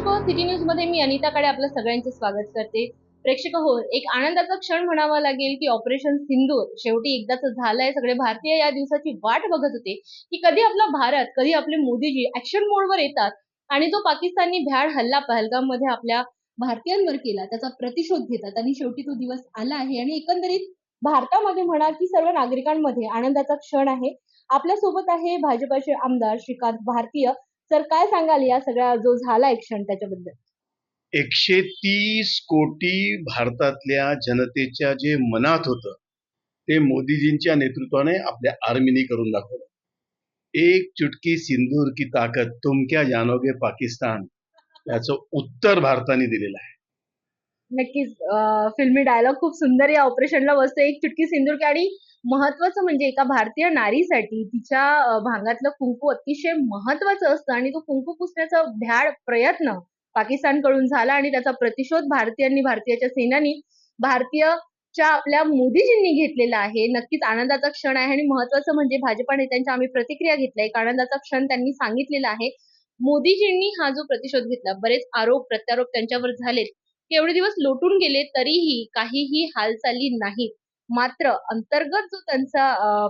City news मध्ये मी अनिताकडे आपलं सगळ्यांचं स्वागत करते. प्रेक्षक हो, एक आनंदाचा क्षण म्हणावा लागेल की ऑपरेशन सिंदूर शेवटी एकदाच झालंय. सगळे भारतीय या दिवसाची वाट बघत होते की कधी आपला भारत, कधी आपले मोदीजी ऍक्शन मोडवर येतात आणि जो पाकिस्तानी भ्याड हल्ला पहलगाम मध्ये आपल्या भारतीयांवर केला त्याचा प्रतिशोध घेतात. आणि शेवटी तो दिवस आला आहे आणि एकंदरीत भारतामध्ये म्हणा की सर्व नागरिकांमध्ये आनंदाचा क्षण आहे. आपल्या सोबत आहे भाजपाचे आमदार श्रीकांत भारतीय. सर, काय सांगाल या सगळ्या जो झाला क्षण त्याच्याबद्दल? 130 कोटी भारतातल्या जनतेच्या जे मनात होतं ते मोदीजींच्या नेतृत्वाने आपल्या आर्मीने करून दाखवलं. एक चुटकी सिंदूर की ताकत तुम क्या जानोगे पाकिस्तान, याचं उत्तर भारताने दिलेलं आहे. नक्कीच. फिल्मी डायलॉग खूप सुंदर या ऑपरेशनला बसतो. एक चुटकी सिंदूर की. आणि महत्वाचं म्हणजे एका भारतीय नारीसाठी तिच्या भांगातलं कुंकू अतिशय महत्वाचं असतं आणि तो कुंकू पुसण्याचा भ्याड प्रयत्न पाकिस्तानकडून झाला आणि त्याचा प्रतिशोध भारतीयांनी, भारतीयाच्या सेनानी, भारतीयच्या आपल्या मोदीजींनी घेतलेला आहे. नक्कीच आनंदाचा क्षण आहे आणि महत्वाचं म्हणजे भाजपा नेत्यांच्या आम्ही प्रतिक्रिया घेतल्या. एक आनंदाचा क्षण त्यांनी सांगितलेला आहे. मोदीजींनी हा जो प्रतिशोध घेतला, बरेच आरोप प्रत्यारोप त्यांच्यावर झालेत. एवढे दिवस लोटून गेले तरीही काहीही हालचाली नाहीत. मात्र अंतर्गत जो त्यांचा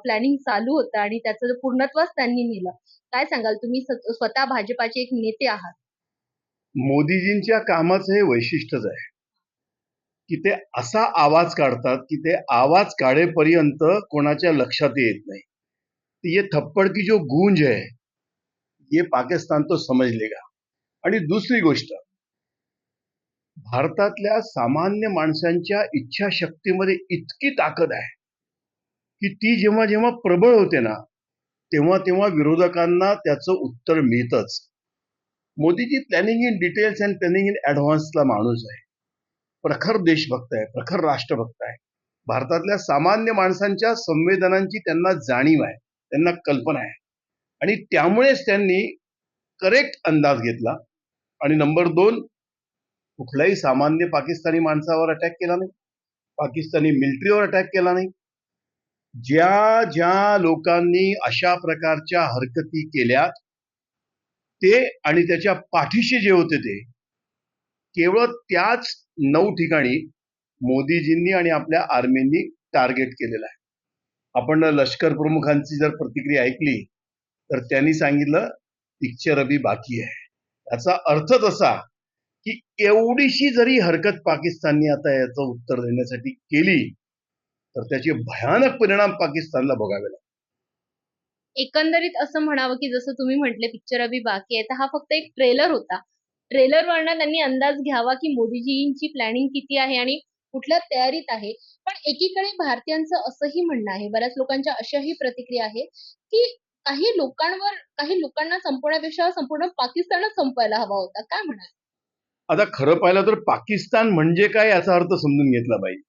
प्लॅनिंग चालू होता आणि त्याचं पूर्णत्वास त्यांनी नेलं. काय सांगाल तुम्ही? स्वतः भाजपाचे एक नेते आहात. मोदीजींच्या कामाचं हे वैशिष्ट्यच आहे की ते असा आवाज काढतात की ते आवाज काढेपर्यंत कोणाच्या लक्षात येत नाही. ये थप्पड़ की जो गूंज है ये पाकिस्तान तो समझ लेगा. आणि दुसरी गोष्ट, भारतातल्या सामान्य माणसांच्या इच्छाशक्तीमध्ये इतकी ताकद आहे की ती जेव्हा जेव्हा प्रबळ होते ना, तेव्हा तेव्हा विरोधकांना त्याचं उत्तर मिळतच. Modiji planning in details and planning in ऍडव्हान्सला माणूस आहे. प्रखर देशभक्त आहे, प्रखर राष्ट्रभक्त आहे. भारतातल्या सामान्य माणसांच्या संवेदनांची त्यांना जाणीव आहे, त्यांना कल्पना आहे. आणि त्यामुळेच त्यांनी करेक्ट अंदाज घेतला. आणि नंबर 2, कुठल्याही सामान्य पाकिस्तानी माणसावर अटॅक केला नाही, पाकिस्तानी मिलिटरीवर अटॅक केला नाही. ज्या ज्या लोकांनी अशा प्रकारच्या हरकती केल्या ते आणि त्याच्या पाठीशी जे होते ते केवळ त्याच 9 ठिकाणी मोदीजींनी आणि आपल्या आर्मींनी टार्गेट केलेलं आहे. आपण लष्कर प्रमुखांची जर प्रतिक्रिया ऐकली तर त्यांनी सांगितलं पिक्चर अभी बाकी आहे. याचा अर्थच असा की एवढीशी जरी हरकत पाकिस्तानने आता याचं उत्तर देण्यासाठी केली तर त्याचे भयानक परिणाम पाकिस्तानला भोगावे लागतात. एकंदरीत असं म्हणावं की जसं तुम्ही म्हटले पिक्चर अभी बाकी आहे, तर हा फक्त एक ट्रेलर होता. ट्रेलरवरनं त्यांनी अंदाज घ्यावा की मोदीजींची प्लॅनिंग किती आहे आणि कुठल्या तयारीत आहे. पण एकीकडे भारतीयांचं असंही म्हणणं आहे, बऱ्याच लोकांच्या अशाही प्रतिक्रिया आहे की काही लोकांना संपवण्यापेक्षा संपूर्ण पाकिस्तानच संपवायला हवा होता. काय म्हणाल? आता खरं पाहिलं तर पाकिस्तान म्हणजे काय याचा अर्थ समजून घेतला पाहिजे.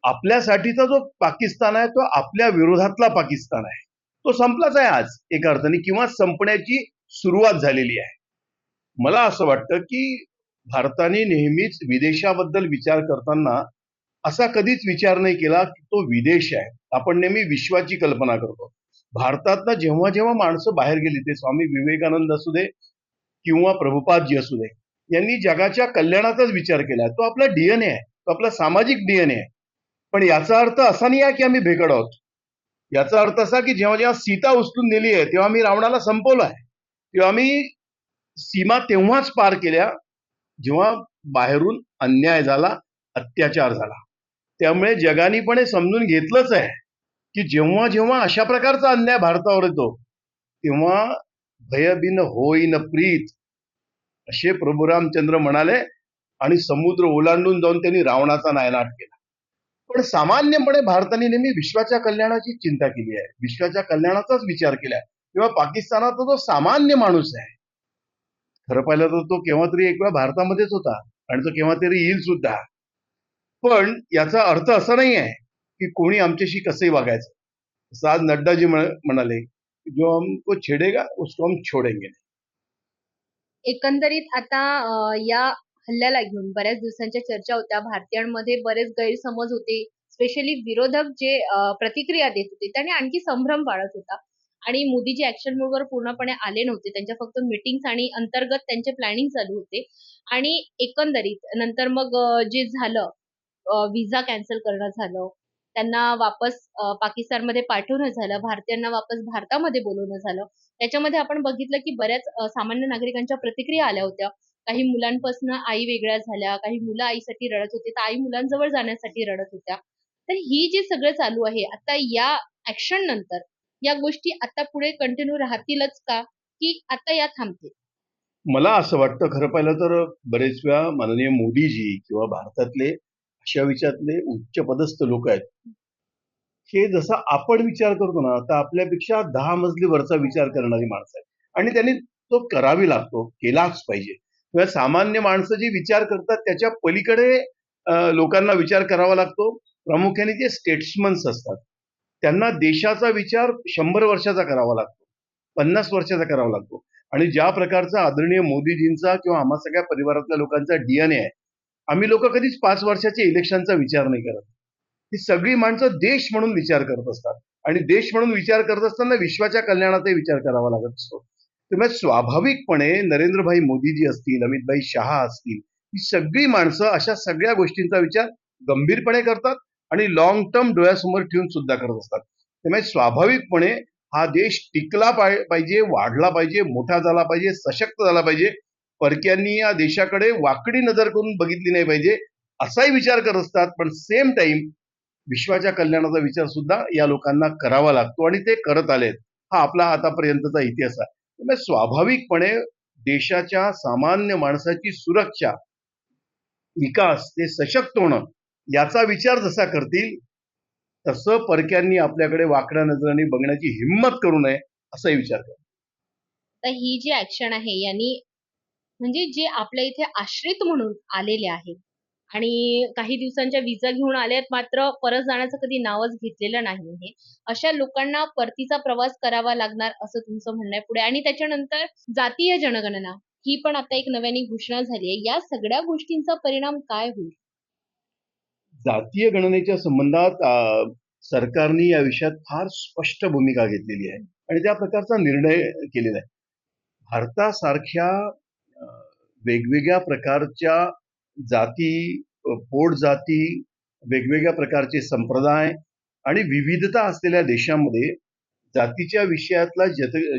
आपल्यासाठीचा जो पाकिस्तान आहे तो आपल्या विरोधातला पाकिस्तान आहे. तो संपलाच आहे आज एका अर्थाने, किंवा संपण्याची सुरुवात झालेली आहे. मला असं वाटतं की भारताने नेहमीच विदेशाबद्दल विचार करताना असा कधीच विचार नाही केला की तो विदेश आहे. आपण नेहमी विश्वाची कल्पना करतो. भारतातनं जेव्हा जेव्हा माणसं बाहेर गेली, ते स्वामी विवेकानंद असू दे किंवा प्रभुपादजी असू दे, यांनी जगाच्या कल्याणाचाच विचार केला. तो आपला डीएनए आहे, तो आपला सामाजिक डीएनए आहे. पण याचा अर्थ असा नाही आहे की आम्ही भेकड आहोत. याचा अर्थ असा की जेव्हा जेव्हा सीता उचलून नेली आहे तेव्हा आम्ही रावणाला संपवलं आहे. तेव्हा आम्ही सीमा तेव्हाच पार केल्या जेव्हा बाहेरून अन्याय झाला, अत्याचार झाला. त्यामुळे जगाने पण हे समजून घेतलंच आहे की जेव्हा जेव्हा अशा प्रकारचा अन्याय भारतावर येतो तेव्हा भयबिन होईन प्रीत, असे प्रभू रामचंद्र म्हणाले. आणि समुद्र ओलांडून जाऊन त्यांनी रावणाचा नायनाट केला. पण सामान्यपणे भारताने नेहमी विश्वाच्या कल्याणाची चिंता केली आहे, विश्वाच्या कल्याणाचाच विचार केला. तेव्हा पाकिस्तानाचा जो सामान्य माणूस आहे, खरं पाहिलं तर तो केव्हा तरी एक वेळा भारतामध्येच होता आणि तो केव्हा तरी येईल सुद्धा. पण याचा अर्थ असा नाही आहे की कोणी आमच्याशी कसंही वागायचं. जसं आज नड्डाजी म्हणाले, जो हमको छेडेगा उसको हम छोडेंगे. एकंदरीत आता या हल्ल्याला घेऊन बऱ्याच दिवसांच्या चर्चा होत्या. भारतीयांमध्ये बरेच गैरसमज होते. स्पेशली विरोधक जे प्रतिक्रिया देत होते त्याने आणखी संभ्रम वाढत होता. आणि मोदीजी ऍक्शन मोडवर पूर्णपणे आले नव्हते. त्यांच्या फक्त मीटिंग्स आणि अंतर्गत त्यांचे प्लॅनिंग चालू होते. आणि एकंदरीत नंतर मग जे झालं, व्हिसा कॅन्सल करणं झालं, त्यांना वापस पाकिस्तानमध्ये पाठवणं झालं, भारतीयांना वापस भारतामध्ये बोलवणं झालं. त्याच्यामध्ये आपण बघितलं की बऱ्याच सामान्य नागरिकांच्या प्रतिक्रिया आल्या होत्या. काही मुलांपासून आई वेगळ्या झाल्या, काही मुलं आईसाठी रडत होते, तर आई मुलांजवळ जाण्यासाठी रडत होत्या. तर ही जी सगळं चालू आहे आता या ऍक्शन नंतर, या गोष्टी आता पुढे कंटिन्यू राहतीलच का, की आता या थांबतील? मला असं वाटतं खरं पाहिलं तर बरेच वेळा माननीय मोदीजी किंवा भारतातले अशा विचारातले उच्च पदस्थ लोक आहेत, हे जसा आपण विचार करतो ना, तर आपल्यापेक्षा 10 मजली वरचा विचार करणारी माणसं आहेत आणि त्यांनी तो करावी लागतो, केलाच पाहिजे. किंवा सामान्य माणसं जी विचार करतात त्याच्या पलीकडे लोकांना विचार करावा लागतो. प्रामुख्याने जे स्टेट्समन्स असतात, त्यांना देशाचा विचार 100 वर्षाचा करावा लागतो, 50 वर्षाचा करावा लागतो. आणि ज्या प्रकारचा आदरणीय मोदीजींचा किंवा आम्हा सगळ्या परिवारातल्या लोकांचा डीएनए आहे, आम्ही लोक कधीच 5 वर्षाच्या इलेक्शनचा विचार नाही करत. ही सगळी माणसं देश म्हणून विचार करत असतात आणि देश म्हणून विचार करत असताना विश्वाच्या कल्याणाचाही विचार करावा लागत असतो. त्यामुळे स्वाभाविकपणे नरेंद्रभाई मोदीजी असतील, अमितभाई शहा असतील, ही सगळी माणसं अशा सगळ्या गोष्टींचा विचार गंभीरपणे करतात आणि लॉंग टर्म डोळ्यासमोर ठेवून सुद्धा करत असतात. त्यामुळे स्वाभाविकपणे हा देश टिकला पाहिजे, वाढला पाहिजे, मोठा झाला पाहिजे, सशक्त झाला पाहिजे. परक्यांनी या देशाकडे वाकडी नजर करून बघितली नाही पाहिजे, असाही विचार करत असतात. पण सेम टाइम विश्वाच्या कल्याणाचा विचार सुद्धा या लोकांना करावा लागतो आणि ते करत आलेत. हा आपला आतापर्यंतचा इतिहास आहे. त्यामुळे स्वाभाविकपणे देशाच्या सामान्य माणसाची सुरक्षा, विकास, ते सशक्त होणं याचा विचार जसा करतील, तसं परक्यांनी आपल्याकडे वाकड्या नजरेने बघण्याची हिंमत करू नये, असाही विचार करा. तर ही जी ऍक्शन आहे यांनी, म्हणजे जे आपल्या इथे आश्रित म्हणून आलेले आहेत आणि काही दिवसांच्या विजा घेऊन आलेत, मात्र परत जाण्याचं कधी नावच घेतलेलं नाही आहे, अशा लोकांना परतीचा प्रवास करावा लागणार असं तुमचं म्हणणं आहे पुढे. आणि त्याच्यानंतर जातीय जनगणना ही पण आता एक नव्याने घोषणा झाली आहे. या सगळ्या गोष्टींचा परिणाम काय होईल? जातीय गणनेच्या संबंधात सरकारने या विषयात फार स्पष्ट भूमिका घेतलेली आहे आणि त्या प्रकारचा निर्णय केलेला आहे. भारतासारख्या अ, वेगवेगळ्या प्रकारच्या जाती, पोट जाती, वेगवेगळ्या प्रकारचे संप्रदाय आणि विविधता असलेल्या देशामध्ये जातीच्या विषयातला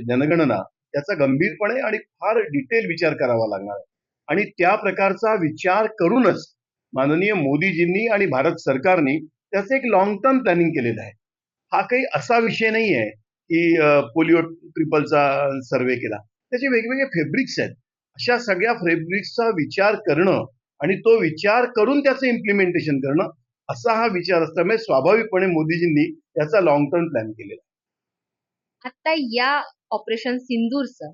जनगणना त्याचा गंभीरपणे आणि फार डिटेल विचार करावा लागणार आहे. आणि त्या प्रकारचा विचार करूनच माननीय मोदीजींनी आणि भारत सरकारने त्याचं एक लॉंग टर्म प्लॅनिंग केलेलं आहे. हा काही असा विषय नाही आहे की पोलिओ ट्रिपलचा सर्वे केला. त्याचे वेगवेगळे फेब्रिक्स आहेत. अशा सगळ्या फेब्रिक्सचा विचार करणं आणि तो विचार करून त्याचं इम्प्लिमेंटेशन करणं, असा हा विचार असल्यामुळे स्वाभाविकपणे मोदीजींनी याचा लॉंग टर्म प्लॅन केलेला. आता या ऑपरेशन सिंदूरचं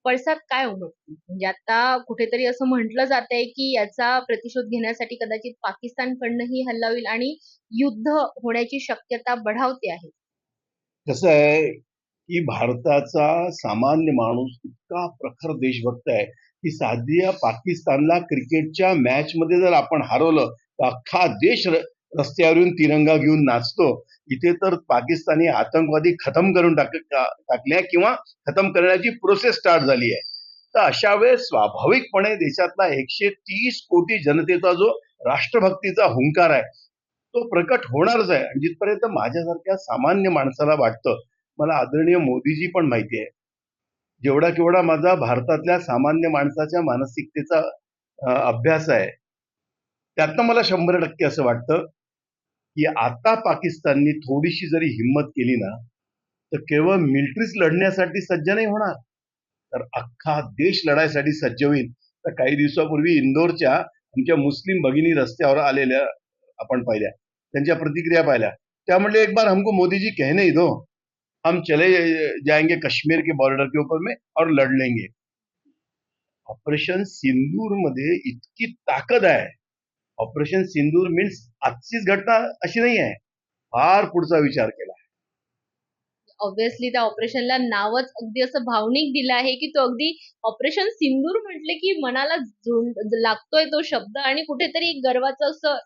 पडसाद काय उमटतील? म्हणजे आता कुठेतरी असं म्हटलं जातंय की याचा प्रतिशोध घेण्यासाठी कदाचित पाकिस्तानकडनंही हल्ला होईल आणि युद्ध होण्याची शक्यता बढावते आहे. कसं आहे की भारताचा सामान्य माणूस इतका प्रखर देशभक्त आहे की साध्या पाकिस्तानला क्रिकेटच्या मॅच मध्ये जर आपण हरवलं तर अख्खा देश रस्त्यावर येऊन तिरंगा घेऊन नाचतो. इथे तर पाकिस्तानी आतंकवादी खतम करून टाकल्या किंवा खतम करण्याची प्रोसेस स्टार्ट झाली आहे. तर अशा वेळेस स्वाभाविकपणे देशातला 130 कोटी जनतेचा जो राष्ट्रभक्तीचा हुंकार आहे तो प्रकट होणारच आहे. आणि जिथपर्यंत माझ्यासारख्या सामान्य माणसाला वाटतं, मला आदरणीय मोदीजी पण माहिती आहे, जेवढा केवढा माझा भारतातल्या सामान्य माणसाच्या मानसिकतेचा अभ्यास आहे, त्यातनं मला 100% असं वाटतं की आता पाकिस्ताननी थोडीशी जरी हिंमत केली ना, तर केवळ मिलिटरीच लढण्यासाठी सज्ज नाही होणार, तर अख्खा देश लढायसाठी सज्ज होईल. तर काही दिवसापूर्वी इंदोरच्या आमच्या मुस्लिम भगिनी रस्त्यावर आलेल्या आपण पाहिल्या, त्यांच्या प्रतिक्रिया पाहिल्या. त्या म्हणले, एक बार हमको मोदी जी कहने ही दो, हम चले जाएंगे कश्मीर के बॉर्डर के ऊपर में और लढ लेंगे. ऑपरेशन सिंदूर मध्ये इतकी ताकद आहे. ऑपरेशन सिंदूर मीन्स आजचीच घटना अशी नाही आहे, फार पुढचा विचार केला. ऑब्व्हियसली त्या ऑपरेशनला नावच अगदी असं भावनिक दिलं आहे की तो अगदी ऑपरेशन सिंदूर म्हटले की मनाला लागतोय तो शब्द आणि कुठेतरी एक गर्वाचं असं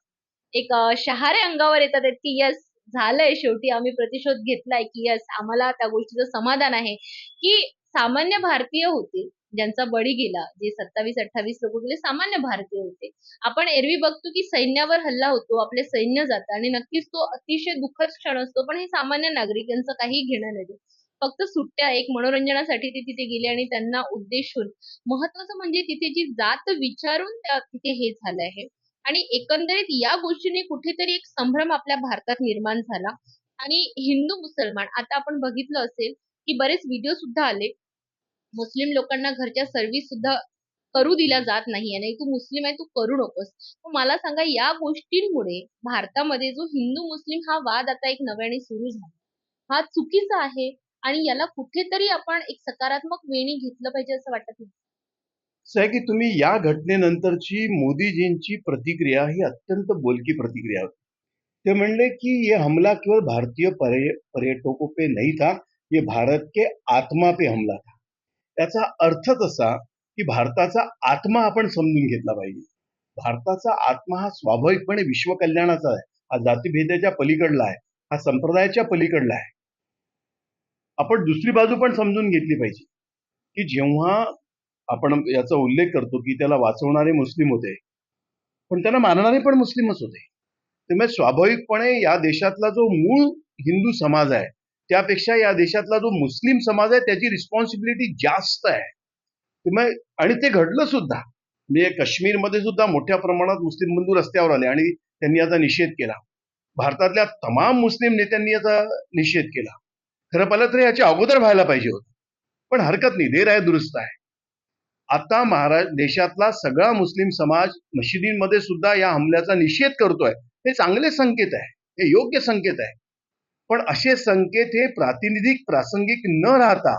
एक शहारे अंगावर येतात आहेत की येस, झालंय शेवटी आम्ही प्रतिशोध घेतलाय की यस आम्हाला त्या गोष्टीचं समाधान आहे की सामान्य भारतीय होते ज्यांचा बळी गेला, जे 27-28 लोक गेले सामान्य भारतीय होते. आपण एरवी बघतो की सैन्यावर हल्ला होतो, आपले सैन्य जातं आणि नक्कीच तो अतिशय दुःखद क्षण असतो. पण हे सामान्य नागरिक यांचं काही घेणं नाही. फक्त सुट्ट्या एक मनोरंजनासाठी ते तिथे गेले आणि त्यांना उद्देशून महत्वाचं म्हणजे तिथे जी जात विचारून त्या तिथे हे झालं आहे. आणि एकंदरीत या गोष्टीने कुठेतरी एक संभ्रम आपल्या भारतात निर्माण झाला. आणि हिंदू मुसलमान आता आपण बघितलं असेल की बरेच व्हिडिओ सुद्धा आले. मुस्लिम लोकांना घरच्या सर्व्हिस सुद्धा करू दिल्या जात नाही आणि तू मुस्लिम आहे तू करू नकोस. मग मला सांगा या गोष्टींमुळे भारतामध्ये जो हिंदू मुस्लिम हा वाद आता एक नव्याने सुरू झाला, हा चुकीचा आहे आणि याला कुठेतरी आपण एक सकारात्मक वेणी घेतलं पाहिजे असं वाटत नाही? असं आहे की तुम्ही या घटनेनंतरची मोदीजींची प्रतिक्रिया ही अत्यंत बोलकी प्रतिक्रिया होती. ते म्हणले की ये हमला केवळ भारतीय पर्यटकों पे नहीं था, ये भारत के आत्मा पे हमला था. त्याचा अर्थच असा की भारताचा आत्मा आपण समजून घेतला पाहिजे. भारताचा आत्मा हा स्वाभाविकपणे विश्वकल्याणाचा आहे. हा जातीभेदाच्या पलीकडला आहे. हा संप्रदायाच्या पलीकडला आहे. आपण दुसरी बाजू पण समजून घेतली पाहिजे की जेव्हा आपण याचा उल्लेख करतो की त्याला वाचवणारे मुस्लिम होते, पण त्यांना मारणारे पण मुस्लिमच होते. त्यामुळे स्वाभाविकपणे या देशातला जो मूळ हिंदू समाज आहे, त्यापेक्षा या देशातला जो मुस्लिम समाज आहे त्याची रिस्पॉन्सिबिलिटी जास्त आहे. त्यामुळे आणि ते घडलं सुद्धा. म्हणजे काश्मीरमध्ये सुद्धा मोठ्या प्रमाणात मुस्लिम बंधू रस्त्यावर आले आणि त्यांनी याचा निषेध केला. भारतातल्या तमाम मुस्लिम नेत्यांनी याचा निषेध केला. खरं पाहिलं तर याच्या अगोदर व्हायला पाहिजे होतं. पण हरकत नाही, देर आहे दुरुस्त आहे. आता देशातला सगळा मुस्लिम समाज मशिदींमध्ये सुद्धा या हमल्याचा निषेध करतोय. हे चांगले संकेत आहे, हे योग्य संकेत आहे. पण असे संकेत हे प्रातिनिधिक प्रासंगिक न राहता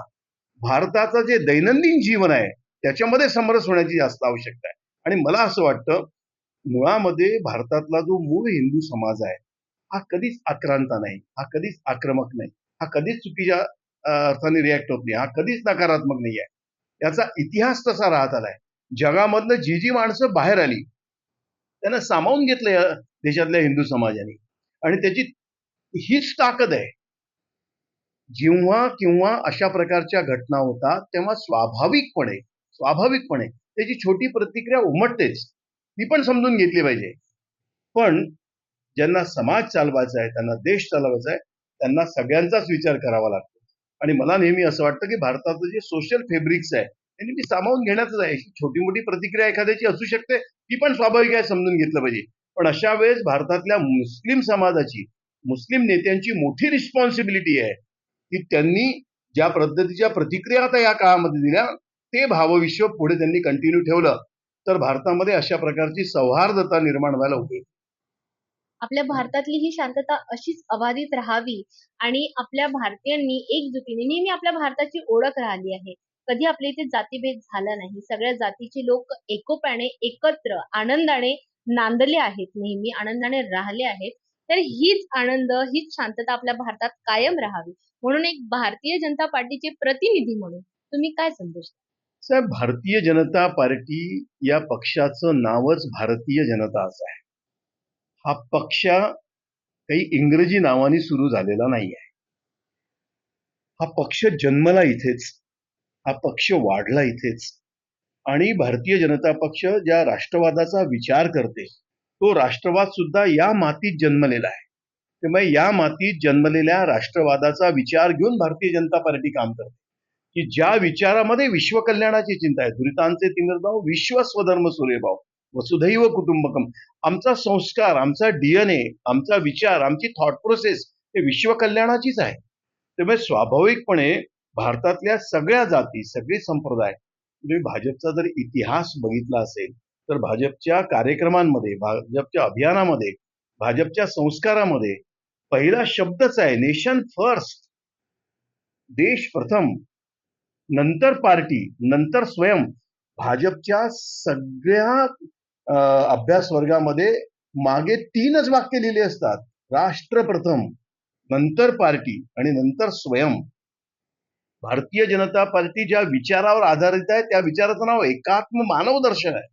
भारताचं जे दैनंदिन जीवन आहे त्याच्यामध्ये समरस होण्याची जास्त आवश्यकता आहे. आणि मला असं वाटतं मुळामध्ये भारतातला जो मूळ हिंदू समाज आहे हा कधीच आक्रांत नाही, हा कधीच आक्रमक नाही, हा कधीच चुकीच्या अर्थाने रिॲक्ट होत नाही, हा कधीच नकारात्मक नाही आहे. याचा इतिहास तसा राहत आलाय. जगामधनं जी जी माणसं बाहेर आली त्यांना सामावून घेतलं या देशातल्या हिंदू समाजाने आणि त्याची हीच ताकद आहे. जेव्हा किंवा अशा प्रकारच्या घटना होतात तेव्हा स्वाभाविकपणे त्याची छोटी प्रतिक्रिया उमटतेच. ती पण समजून घेतली पाहिजे. पण ज्यांना समाज चालवायचा आहे, त्यांना देश चालवायचा आहे, त्यांना सगळ्यांचाच विचार करावा लागतो. आणि मला नेहमी असं वाटतं की भारताचं जे सोशल फेब्रिक्स आहे त्यांनी ती सामावून घेण्याचंच आहे. छोटी मोठी प्रतिक्रिया एखाद्याची असू शकते, ती पण स्वाभाविक आहे, समजून घेतलं पाहिजे. पण अशा वेळेस भारतातल्या मुस्लिम समाजाची, मुस्लिम नेत्यांची मोठी रिस्पॉन्सिबिलिटी आहे की त्यांनी ज्या पद्धतीच्या प्रतिक्रिया आता या काळामध्ये दिल्या ते भावविश्व पुढे त्यांनी कंटिन्यू ठेवलं तर भारतामध्ये अशा प्रकारची सौहार्दता निर्माण व्हायला होईल. आपल्या भारतातली ही शांतता अशीच अबाधित राहावी आणि आपल्या भारतीयांनी एकजुटीने नेहमी आपल्या भारताची ओळख राहिली आहे. कधी आपल्या इथे जातीभेद झाला नाही. सगळ्या जातीचे लोक एकोप्याने एकत्र आनंदाने नांदले आहेत, नेहमी आनंदाने राहिले आहेत. तर हीच आनंद हीच शांतता आपल्या भारतात कायम राहावी म्हणून एक भारतीय जनता पार्टीचे प्रतिनिधी म्हणून तुम्ही काय संदेश द्याल? साहेब, भारतीय जनता पार्टी या पक्षाचं नावच भारतीय जनता असं आहे. हा पक्ष काही इंग्रजी नावाने सुरू झालेला नाही आहे. हा पक्ष जन्मला इथेच, हा पक्ष वाढला इथेच. आणि भारतीय जनता पक्ष ज्या राष्ट्रवादाचा विचार करते तो राष्ट्रवाद सुद्धा या मातीत जन्मलेला आहे. त्यामुळे या मातीत जन्मलेल्या राष्ट्रवादाचा विचार घेऊन भारतीय जनता पार्टी काम करते की ज्या विचारामध्ये विश्वकल्याणाची चिंता आहे. दुरितांचे तिमिरभाव विश्व स्वधर्म सूर्यभाव वसुधैव कुटुंबकम. आमचा संस्कार, आमचा डीएनए, आमचा विचार, आमची थॉट प्रोसेस हे विश्वकल्याणाचीच आहे. त्यामुळे स्वाभाविकपणे भारतातल्या सगळ्या जाती, सगळे संप्रदाय, तुम्ही भाजपचा जर इतिहास बघितला असेल तर भाजपच्या कार्यक्रमांमध्ये, भाजपच्या अभियानामध्ये, भाजपच्या संस्कारामध्ये पहिला शब्दच आहे नेशन फर्स्ट. देश प्रथम, नंतर पार्टी, नंतर स्वयं. भाजपच्या सगळ्या अभ्यास वर्गामध्ये मागे 3च वाक्य लिहिली असतात. राष्ट्र प्रथम, नंतर पार्टी आणि नंतर स्वयं. भारतीय जनता पार्टी ज्या विचारावर आधारित आहे त्या विचाराचं नाव एकात्म मानव दर्शन आहे.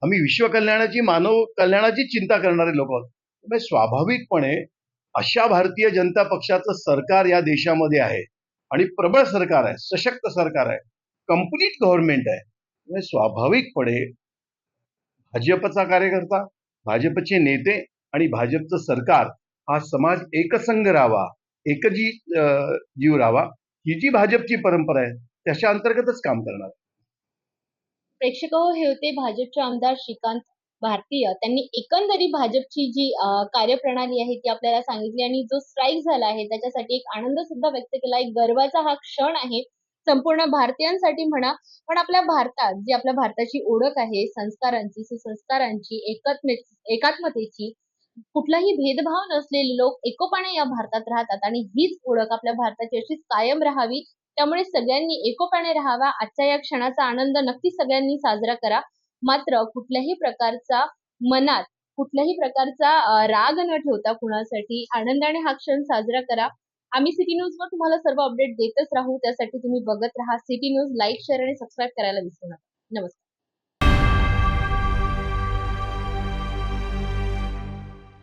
आम्ही विश्व कल्याणाची, मानव कल्याणाची चिंता करणारे लोक आहोत. त्यामुळे स्वाभाविकपणे अशा भारतीय जनता पक्षाचं सरकार या देशामध्ये आहे आणि प्रबळ सरकार आहे, सशक्त सरकार आहे, कंप्लीट गव्हर्नमेंट आहे. म्हणजे स्वाभाविकपणे भाजपचा कार्यकर्ता, भाजपचे नेते आणि भाजपचं सरकार हा समाज एकसंघ राहावा, एकजी जीव राहावा, ही जी भाजपची परंपरा आहे त्याच्या अंतर्गतच काम करणार. प्रेक्षक हो, हे होते भाजपचे आमदार श्रीकांत भारतीय. त्यांनी एकंदरीत भाजपची जी कार्यप्रणाली आहे ती आपल्याला सांगितली आणि जो स्ट्राईक झाला आहे त्याच्यासाठी एक आनंद सुद्धा व्यक्त केला. एक गर्वाचा हा क्षण आहे संपूर्ण भारतीयांसाठी म्हणा, पण आपल्या भारतात जी आपल्या भारताची ओळख आहे संस्कारांची, सुसंस्कारांची, एकात्मतेची, कुठलाही भेदभाव नसलेले लोक एकोपाने या भारतात राहतात आणि हीच ओळख आपल्या भारताची अशीच कायम राहावी. त्यामुळे सगळ्यांनी एकोप्याने राहावा. आजच्या या क्षणाचा आनंद नक्की सगळ्यांनी साजरा करा. मात्र कुठल्याही प्रकारचा मनात कुठल्याही प्रकारचा राग न ठेवता कुणासाठी आनंदाने हा क्षण साजरा करा. आम्ही सिटी न्यूजवर तुम्हाला सर्व अपडेट देतच राहू. त्यासाठी तुम्ही बघत राहा सिटी न्यूज. लाईक, शेअर आणि सबस्क्राईब करायला विसरू नका. नमस्कार.